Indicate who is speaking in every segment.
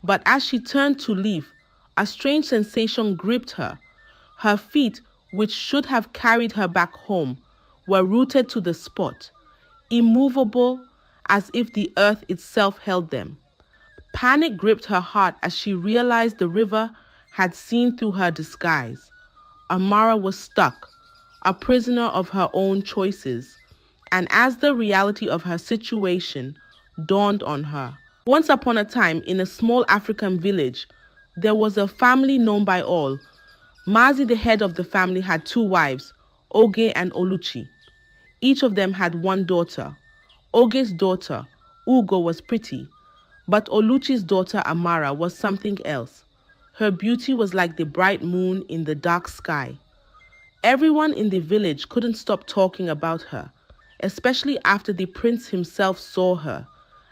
Speaker 1: But as she turned to leave, a strange sensation gripped her. Her feet, which should have carried her back home, were rooted to the spot, immovable as if the earth itself held them. Panic gripped her heart as she realized the river had seen through her disguise. Amara was stuck, a prisoner of her own choices, and as the reality of her situation dawned on her. Once upon a time, in a small African village, there was a family known by all. Mazi, the head of the family, had two wives, Oge and Oluchi. Each of them had one daughter. Oge's daughter, Ugo, was pretty, but Oluchi's daughter, Amara, was something else. Her beauty was like the bright moon in the dark sky. Everyone in the village couldn't stop talking about her, especially after the prince himself saw her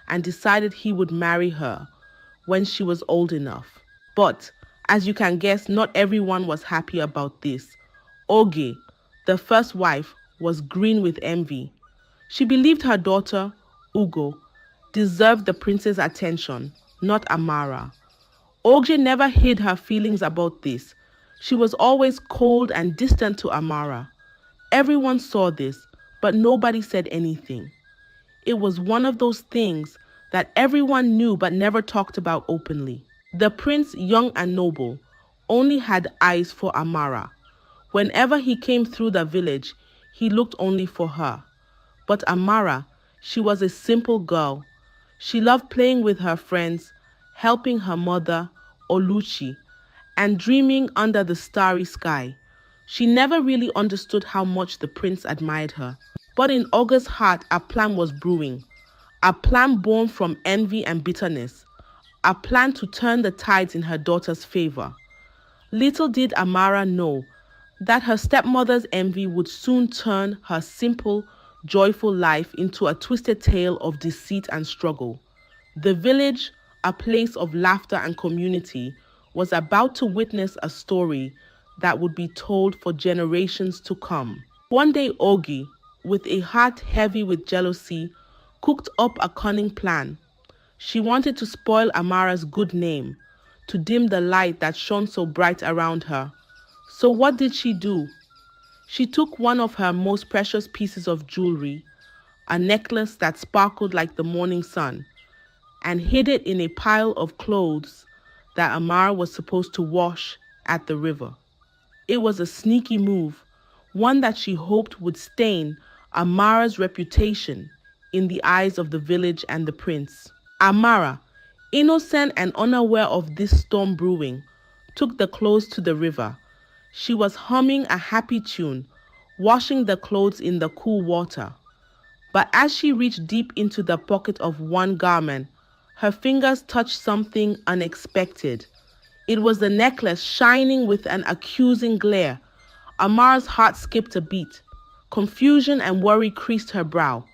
Speaker 1: and decided he would marry her when she was old enough. But, as you can guess, not everyone was happy about this. Oge, the first wife, was green with envy. She believed her daughter, Ugo, deserved the prince's attention, not Amara. Oge never hid her feelings about this. She was always cold and distant to Amara. Everyone saw this, but nobody said anything. It was one of those things that everyone knew but never talked about openly. The prince, young and noble, only had eyes for Amara. Whenever he came through the village, he looked only for her. But Amara, she was a simple girl. She loved playing with her friends, helping her mother, Oluchi, and dreaming under the starry sky. She never really understood how much the prince admired her. But in Oge's heart, a plan was brewing. A plan born from envy and bitterness. A plan to turn the tides in her daughter's favor. Little did Amara know that her stepmother's envy would soon turn her simple, joyful life into a twisted tale of deceit and struggle. The village, a place of laughter and community, was about to witness a story that would be told for generations to come. One day, Ogi, with a heart heavy with jealousy, cooked up a cunning plan. She wanted to spoil Amara's good name, to dim the light that shone so bright around her. So what did she do? She took one of her most precious pieces of jewelry, a necklace that sparkled like the morning sun, and hid it in a pile of clothes that Amara was supposed to wash at the river. It was a sneaky move, one that she hoped would stain Amara's reputation in the eyes of the village and the prince. Amara, innocent and unaware of this storm brewing, took the clothes to the river. She was humming a happy tune, washing the clothes in the cool water. But as she reached deep into the pocket of one garment, her fingers touched something unexpected. It was the necklace shining with an accusing glare. Amara's heart skipped a beat. Confusion and worry creased her brow.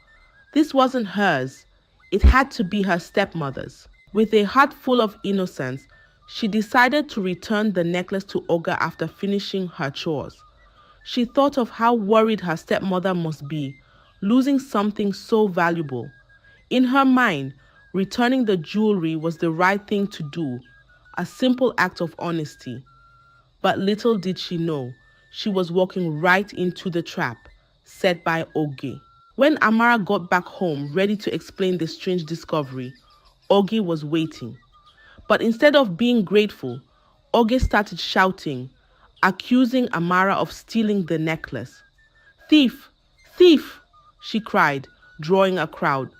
Speaker 1: This wasn't hers. It had to be her stepmother's. With a heart full of innocence, she decided to return the necklace to Olga after finishing her chores. She thought of how worried her stepmother must be, losing something so valuable. In her mind, returning the jewelry was the right thing to do, a simple act of honesty. But little did she know, she was walking right into the trap set by Ogi. When Amara got back home, ready to explain the strange discovery, Ogi was waiting. But instead of being grateful, Ogi started shouting, accusing Amara of stealing the necklace. "Thief! Thief!" she cried, drawing a crowd.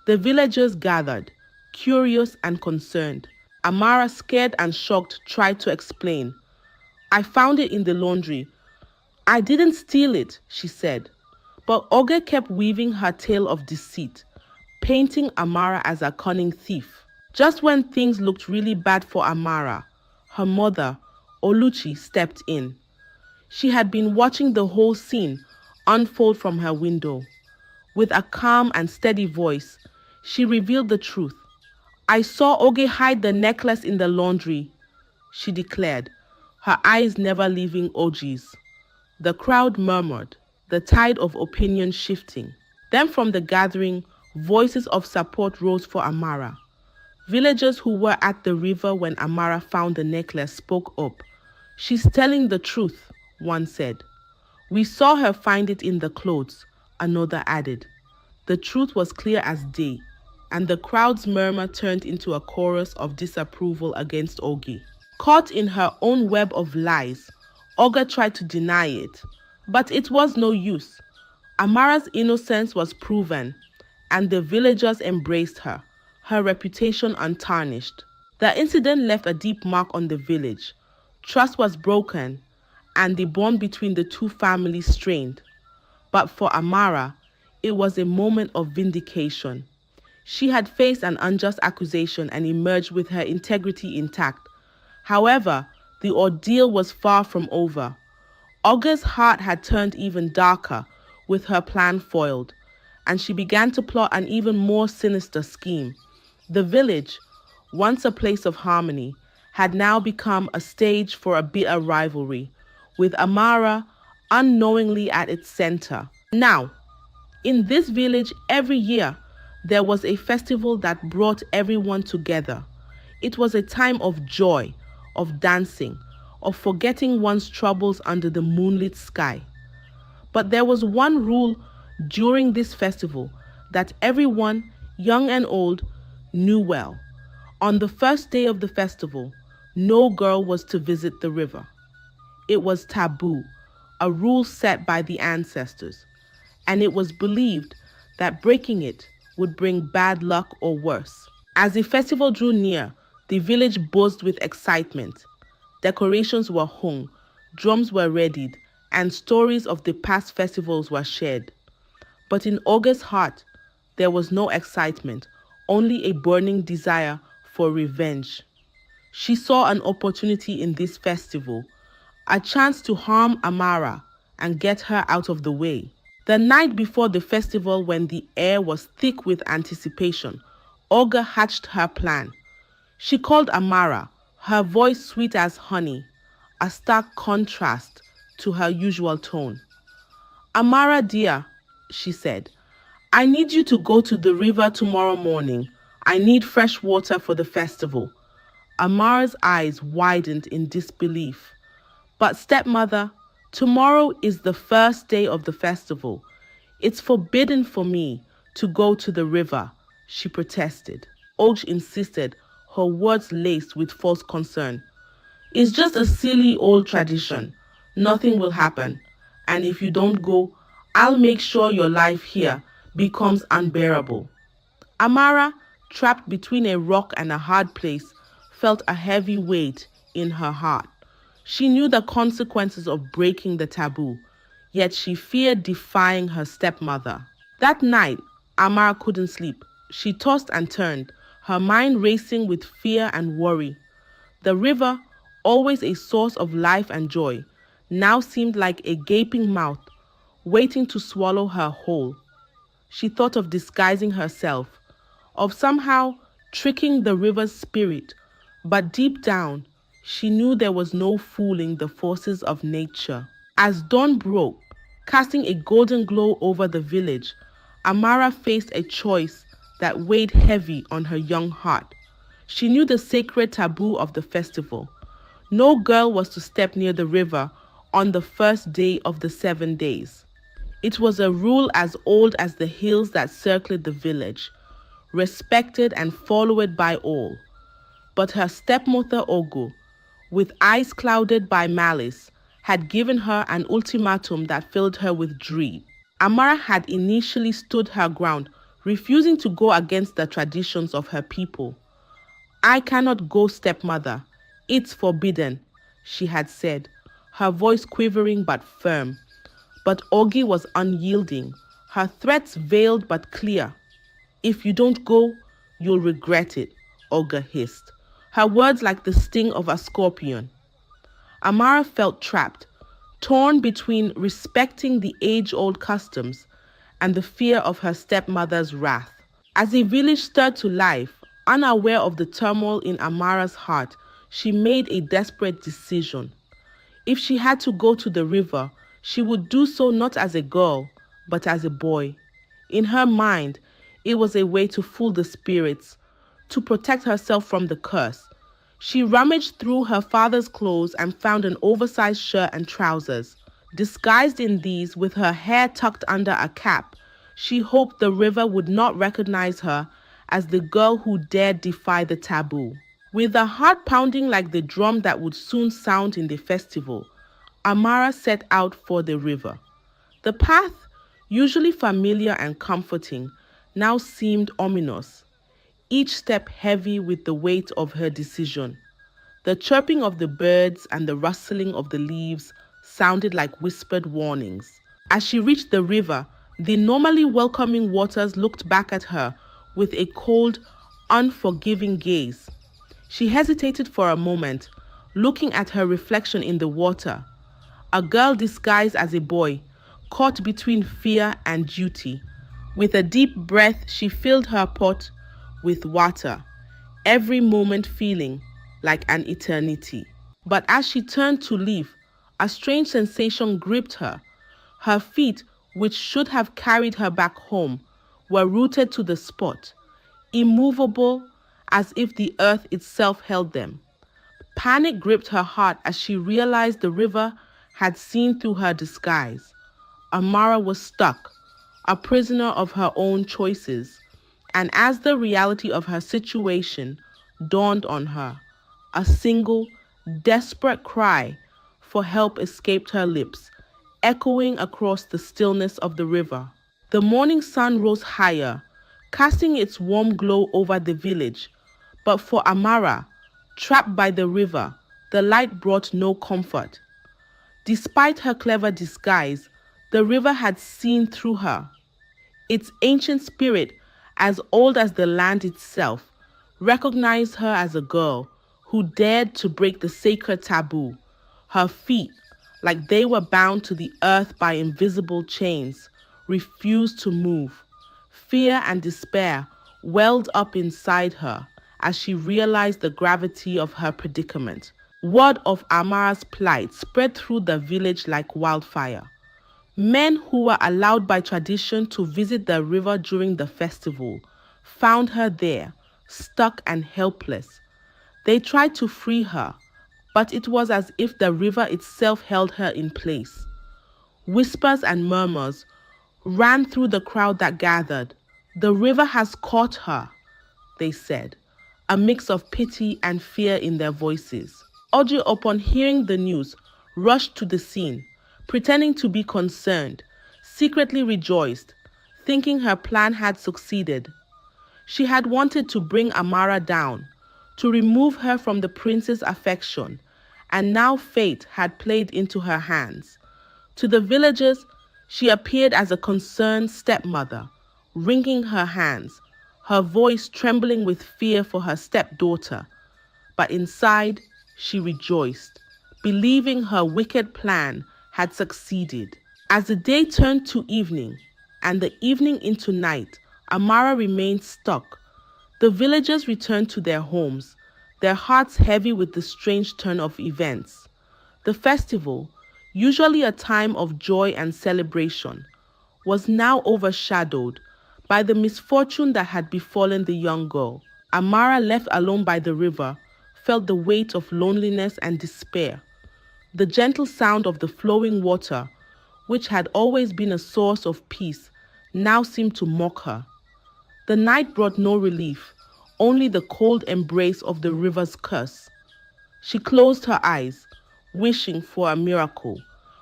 Speaker 1: The villagers gathered, curious and concerned. Amara, scared and shocked, tried to explain. "I found it in the laundry. I didn't steal it," she said. But Oge kept weaving her tale of deceit, painting Amara as a cunning thief. Just when things looked really bad for Amara, her mother, Oluchi, stepped in. She had been watching the whole scene unfold from her window. With a calm and steady voice, she revealed the truth. "I saw Oge hide the necklace in the laundry," she declared, her eyes never leaving Oji's. The crowd murmured, the tide of opinion shifting. Then from the gathering, voices of support rose for Amara. Villagers who were at the river when Amara found the necklace spoke up. "She's telling the truth," one said. "We saw her find it in the clothes," another added. The truth was clear as day, and the crowd's murmur turned into a chorus of disapproval against Ogi. Caught in her own web of lies, Olga tried to deny it, but it was no use. Amara's innocence was proven, and the villagers embraced her reputation untarnished. The incident left a deep mark on the village. Trust was broken, and the bond between the two families strained. But for Amara, it was a moment of vindication. She had faced an unjust accusation and emerged with her integrity intact. However, the ordeal was far from over. Olga's heart had turned even darker with her plan foiled, and she began to plot an even more sinister scheme. The village, once a place of harmony, had now become a stage for a bitter rivalry, with Amara unknowingly at its center. Now, in this village, every year, there was a festival that brought everyone together. It was a time of joy, of dancing, of forgetting one's troubles under the moonlit sky. But there was one rule during this festival that everyone, young and old, knew well. On the first day of the festival, no girl was to visit the river. It was taboo, a rule set by the ancestors, and it was believed that breaking it would bring bad luck or worse. As the festival drew near, the village buzzed with excitement. Decorations were hung, drums were readied, and stories of the past festivals were shared. But in Olga's heart, there was no excitement, only a burning desire for revenge. She saw an opportunity in this festival, a chance to harm Amara and get her out of the way. The night before the festival, when the air was thick with anticipation, Olga hatched her plan. She called Amara, her voice sweet as honey, a stark contrast to her usual tone. "Amara dear," she said, "I need you to go to the river tomorrow morning. I need fresh water for the festival." Amara's eyes widened in disbelief. "But stepmother, tomorrow is the first day of the festival. It's forbidden for me to go to the river," she protested. Olga insisted, her words laced with false concern. "It's just a silly old tradition. Nothing will happen. And if you don't go, I'll make sure your life here becomes unbearable." Amara, trapped between a rock and a hard place, felt a heavy weight in her heart. She knew the consequences of breaking the taboo, yet she feared defying her stepmother. That night, Amara couldn't sleep. She tossed and turned, her mind racing with fear and worry. The river, always a source of life and joy, now seemed like a gaping mouth, waiting to swallow her whole. She thought of disguising herself, of somehow tricking the river's spirit, but deep down, she knew there was no fooling the forces of nature. As dawn broke, casting a golden glow over the village, Amara faced a choice that weighed heavy on her young heart. She knew the sacred taboo of the festival. No girl was to step near the river on the first day of the 7 days. It was a rule as old as the hills that circled the village, respected and followed by all. But her stepmother Ogo, with eyes clouded by malice, had given her an ultimatum that filled her with dread. Amara had initially stood her ground, refusing to go against the traditions of her people. "I cannot go, stepmother. It's forbidden," she had said, her voice quivering but firm. But Ogi was unyielding, her threats veiled but clear. "If you don't go, you'll regret it," Olga hissed, her words like the sting of a scorpion. Amara felt trapped, torn between respecting the age-old customs and the fear of her stepmother's wrath. As the village stirred to life, unaware of the turmoil in Amara's heart, she made a desperate decision. If she had to go to the river, she would do so not as a girl, but as a boy. In her mind, it was a way to fool the spirits, to protect herself from the curse. She rummaged through her father's clothes and found an oversized shirt and trousers. Disguised in these, with her hair tucked under a cap, she hoped the river would not recognize her as the girl who dared defy the taboo. With a heart pounding like the drum that would soon sound in the festival, Amara set out for the river. The path, usually familiar and comforting, now seemed ominous, each step heavy with the weight of her decision. The chirping of the birds and the rustling of the leaves sounded like whispered warnings. As she reached the river, the normally welcoming waters looked back at her with a cold, unforgiving gaze. She hesitated for a moment, looking at her reflection in the water. A girl disguised as a boy, caught between fear and duty. With a deep breath, she filled her pot with water, every moment feeling like an eternity. But as she turned to leave, a strange sensation gripped her. Her feet, which should have carried her back home, were rooted to the spot, immovable as if the earth itself held them. Panic gripped her heart as she realized the river had seen through her disguise. Amara was stuck, a prisoner of her own choices, and as the reality of her situation dawned on her, a single, desperate cry for help escaped her lips, echoing across the stillness of the river. The morning sun rose higher, casting its warm glow over the village, but for Amara, trapped by the river, the light brought no comfort. Despite her clever disguise, the river had seen through her. Its ancient spirit, as old as the land itself, recognized her as a girl who dared to break the sacred taboo. Her feet, like they were bound to the earth by invisible chains, refused to move. Fear and despair welled up inside her as she realized the gravity of her predicament. Word of Amara's plight spread through the village like wildfire. Men who were allowed by tradition to visit the river during the festival found her there, stuck and helpless. They tried to free her, but it was as if the river itself held her in place. Whispers and murmurs ran through the crowd that gathered. "The river has caught her," they said, a mix of pity and fear in their voices. Audrey, upon hearing the news, rushed to the scene, pretending to be concerned, secretly rejoiced, thinking her plan had succeeded. She had wanted to bring Amara down, to remove her from the prince's affection, and now fate had played into her hands. To the villagers, she appeared as a concerned stepmother, wringing her hands, her voice trembling with fear for her stepdaughter. But inside, she rejoiced, believing her wicked plan had succeeded. As the day turned to evening, and the evening into night, Amara remained stuck. The villagers returned to their homes, their hearts heavy with the strange turn of events. The festival, usually a time of joy and celebration, was now overshadowed by the misfortune that had befallen the young girl. Amara, left alone by the river, felt the weight of loneliness and despair. The gentle sound of the flowing water, which had always been a source of peace, now seemed to mock her. The night brought no relief, only the cold embrace of the river's curse. She closed her eyes, wishing for a miracle,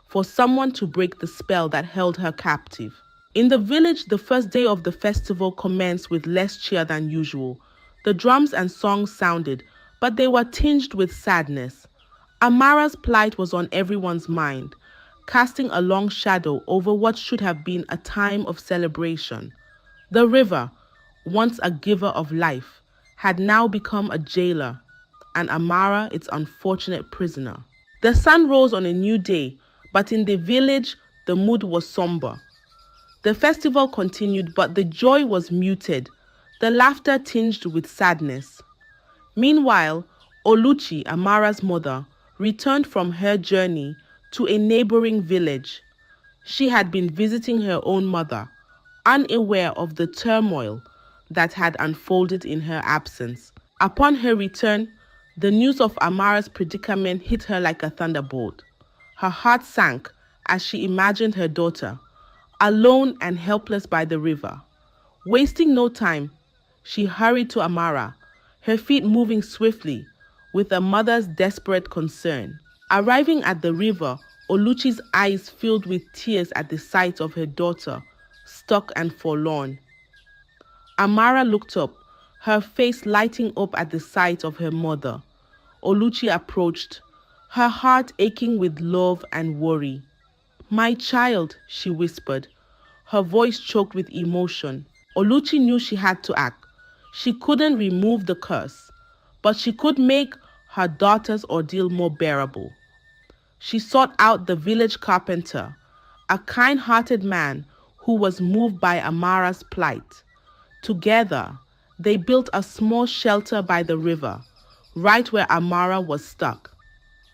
Speaker 1: for someone to break the spell that held her captive. In the village, the first day of the festival commenced with less cheer than usual. The drums and songs sounded, but they were tinged with sadness. Amara's plight was on everyone's mind, casting a long shadow over what should have been a time of celebration. The river, once a giver of life, had now become a jailer, and Amara its unfortunate prisoner. The sun rose on a new day, but in the village, the mood was somber. The festival continued, but the joy was muted, the laughter tinged with sadness. Meanwhile, Oluchi, Amara's mother, returned from her journey to a neighboring village. She had been visiting her own mother, unaware of the turmoil that had unfolded in her absence. Upon her return, the news of Amara's predicament hit her like a thunderbolt. Her heart sank as she imagined her daughter, alone and helpless by the river. Wasting no time, she hurried to Amara, her feet moving swiftly with a mother's desperate concern. Arriving at the river, Oluchi's eyes filled with tears at the sight of her daughter, stuck and forlorn. Amara looked up, her face lighting up at the sight of her mother. Oluchi approached, her heart aching with love and worry. "My child," she whispered, her voice choked with emotion. Oluchi knew she had to act. She couldn't remove the curse, but she could make her daughter's ordeal more bearable. She sought out the village carpenter, a kind-hearted man who was moved by Amara's plight. Together, they built a small shelter by the river, right where Amara was stuck.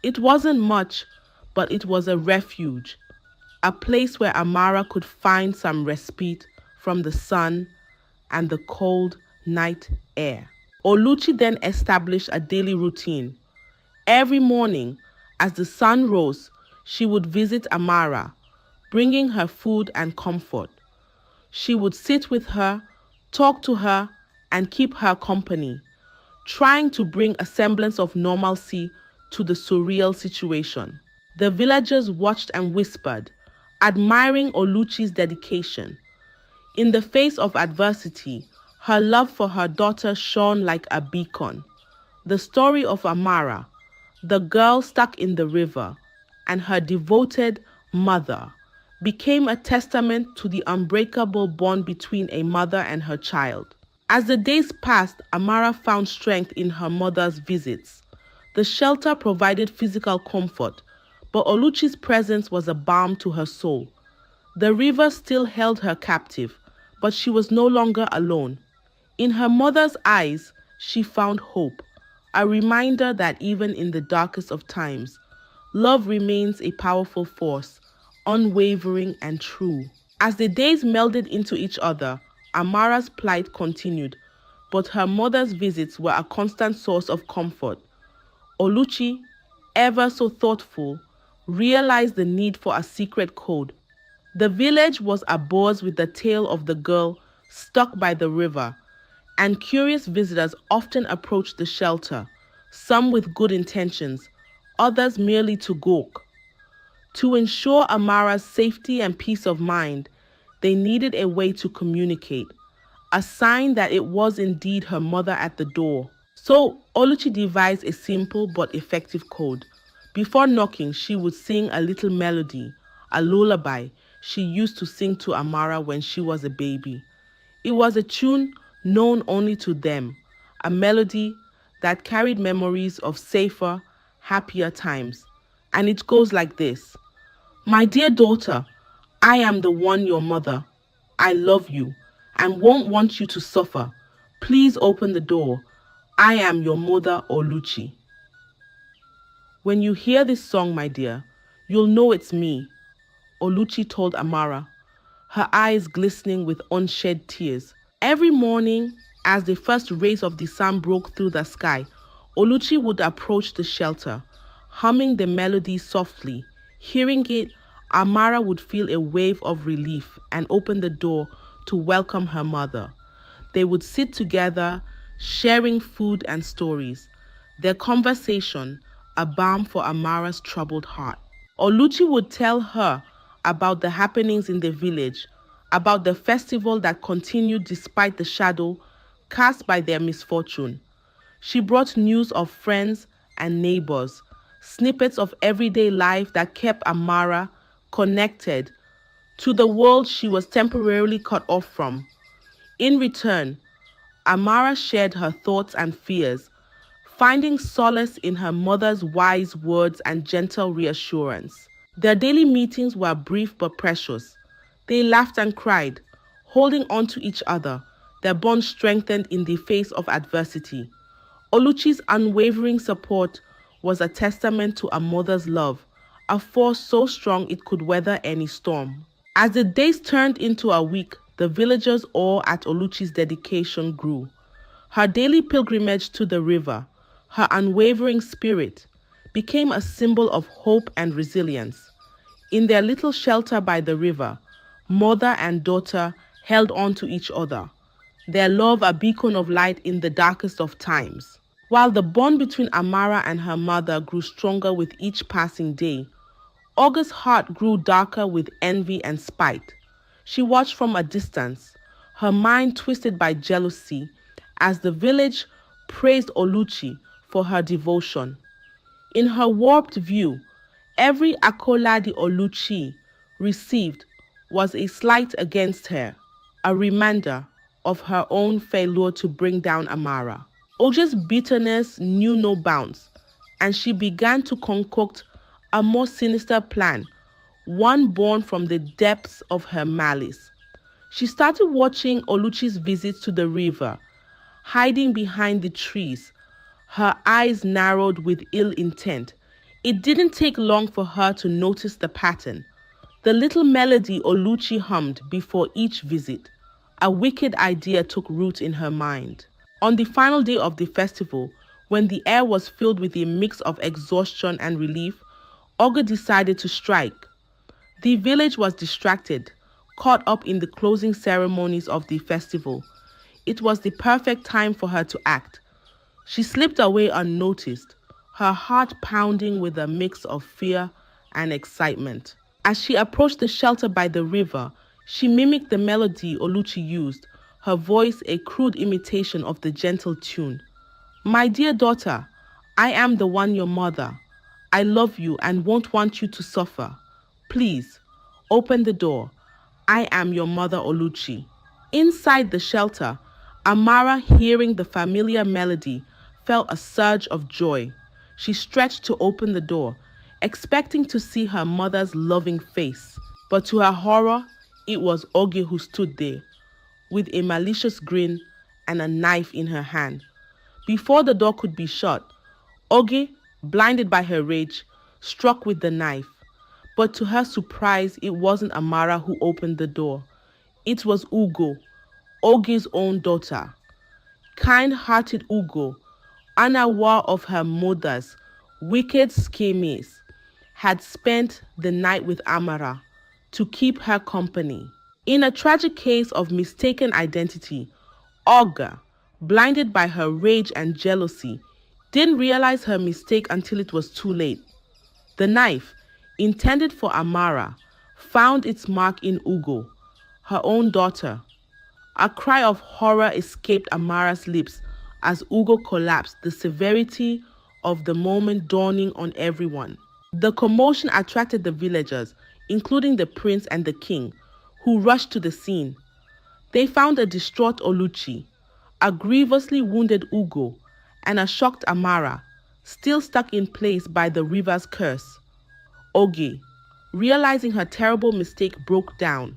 Speaker 1: It wasn't much, but it was a refuge, a place where Amara could find some respite from the sun and the cold night air. Oluchi then established a daily routine. Every morning, as the sun rose, she would visit Amara, bringing her food and comfort. She would sit with her, talk to her, and keep her company, trying to bring a semblance of normalcy to the surreal situation. The villagers watched and whispered, admiring Oluchi's dedication. In the face of adversity, her love for her daughter shone like a beacon. The story of Amara, the girl stuck in the river, and her devoted mother became a testament to the unbreakable bond between a mother and her child. As the days passed, Amara found strength in her mother's visits. The shelter provided physical comfort, but Oluchi's presence was a balm to her soul. The river still held her captive, but she was no longer alone. In her mother's eyes, she found hope, a reminder that even in the darkest of times, love remains a powerful force, unwavering and true. As the days melded into each other, Amara's plight continued, but her mother's visits were a constant source of comfort. Oluchi, ever so thoughtful, realized the need for a secret code. The village was abuzz with the tale of the girl stuck by the river, and curious visitors often approached the shelter, some with good intentions, others merely to gawk. To ensure Amara's safety and peace of mind, they needed a way to communicate, a sign that it was indeed her mother at the door. So Oluchi devised a simple but effective code. Before knocking, she would sing a little melody, a lullaby she used to sing to Amara when she was a baby. It was a tune known only to them, a melody that carried memories of safer, happier times. And it goes like this. "My dear daughter, I am the one your mother. I love you and won't want you to suffer. Please open the door. I am your mother Oluchi." "When you hear this song, my dear, you'll know it's me," Oluchi told Amara, her eyes glistening with unshed tears. Every morning, as the first rays of the sun broke through the sky, Oluchi would approach the shelter, humming the melody softly. Hearing it, Amara would feel a wave of relief and open the door to welcome her mother. They would sit together, sharing food and stories, their conversation a balm for Amara's troubled heart. Oluchi would tell her about the happenings in the village, about the festival that continued despite the shadow cast by their misfortune. She brought news of friends and neighbors, snippets of everyday life that kept Amara connected to the world she was temporarily cut off from. In return, Amara shared her thoughts and fears, finding solace in her mother's wise words and gentle reassurance. Their daily meetings were brief but precious. They laughed and cried, holding on to each other, their bond strengthened in the face of adversity. Oluchi's unwavering support was a testament to a mother's love, a force so strong it could weather any storm. As the days turned into a week, the villagers' awe at Oluchi's dedication grew. Her daily pilgrimage to the river, her unwavering spirit, became a symbol of hope and resilience. In their little shelter by the river, mother and daughter held on to each other, their love a beacon of light in the darkest of times. While the bond between Amara and her mother grew stronger with each passing day, Olga's heart grew darker with envy and spite. She watched from a distance, her mind twisted by jealousy, as the village praised Oluchi for her devotion. In her warped view, every accolade Oluchi received was a slight against her, a reminder of her own failure to bring down Amara. Oja's bitterness knew no bounds, and she began to concoct a more sinister plan, one born from the depths of her malice. She started watching Oluchi's visits to the river, hiding behind the trees, her eyes narrowed with ill intent. It didn't take long for her to notice the pattern. The little melody Oluchi hummed before each visit, a wicked idea took root in her mind. On the final day of the festival, when the air was filled with a mix of exhaustion and relief, Olga decided to strike. The village was distracted, caught up in the closing ceremonies of the festival. It was the perfect time for her to act. She slipped away unnoticed, her heart pounding with a mix of fear and excitement. As she approached the shelter by the river, she mimicked the melody Oluchi used, her voice a crude imitation of the gentle tune. "My dear daughter, I am the one your mother. I love you and won't want you to suffer. Please, open the door. I am your mother Oluchi." Inside the shelter, Amara, hearing the familiar melody, felt a surge of joy. She stretched to open the door, expecting to see her mother's loving face. But to her horror, it was Oge who stood there, with a malicious grin and a knife in her hand. Before the door could be shut, Oge, blinded by her rage, struck with the knife. But to her surprise, it wasn't Amara who opened the door. It was Ugo, Oge's own daughter. Kind-hearted Ugo, unaware of her mother's wicked schemes, had spent the night with Amara to keep her company. In a tragic case of mistaken identity, Olga, blinded by her rage and jealousy, didn't realize her mistake until it was too late. The knife, intended for Amara, found its mark in Ugo, her own daughter. A cry of horror escaped Amara's lips as Ugo collapsed, the severity of the moment dawning on everyone. The commotion attracted the villagers, including the prince and the king, who rushed to the scene. They found a distraught Oluchi, a grievously wounded Ugo, and a shocked Amara, still stuck in place by the river's curse. Oge, realizing her terrible mistake, broke down,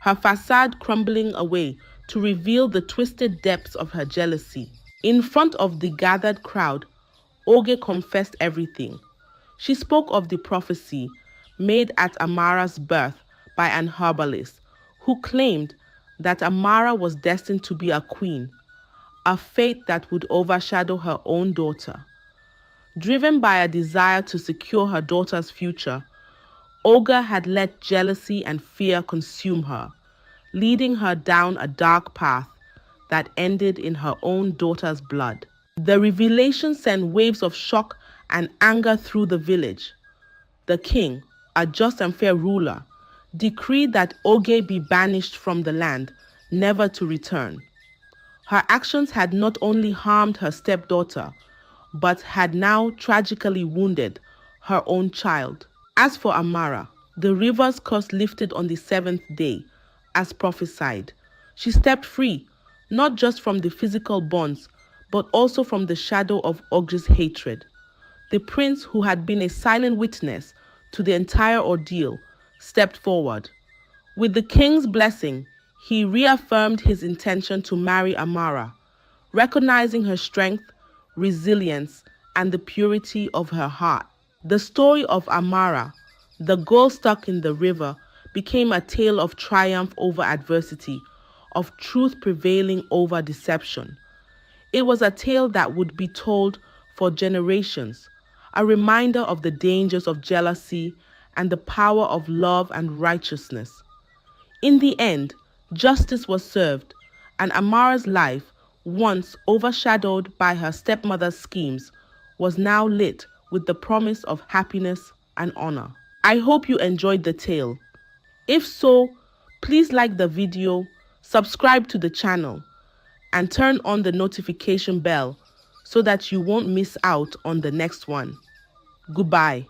Speaker 1: her facade crumbling away to reveal the twisted depths of her jealousy. In front of the gathered crowd, Oge confessed everything. She spoke of the prophecy made at Amara's birth by an herbalist who claimed that Amara was destined to be a queen, a fate that would overshadow her own daughter. Driven by a desire to secure her daughter's future, Olga had let jealousy and fear consume her, leading her down a dark path that ended in her own daughter's blood. The revelation sent waves of shock and anger through the village. The king, a just and fair ruler, decreed that Oge be banished from the land, never to return. Her actions had not only harmed her stepdaughter, but had now tragically wounded her own child. As for Amara, the river's curse lifted on the seventh day, as prophesied. She stepped free, not just from the physical bonds, but also from the shadow of Oge's hatred. The prince, who had been a silent witness to the entire ordeal, stepped forward. With the king's blessing, he reaffirmed his intention to marry Amara, recognizing her strength, resilience, and the purity of her heart. The story of Amara, the girl stuck in the river, became a tale of triumph over adversity, of truth prevailing over deception. It was a tale that would be told for generations, a reminder of the dangers of jealousy and the power of love and righteousness. In the end, justice was served, and Amara's life, once overshadowed by her stepmother's schemes, was now lit with the promise of happiness and honor. I hope you enjoyed the tale. If so, please like the video, subscribe to the channel, and turn on the notification bell so that you won't miss out on the next one. Goodbye.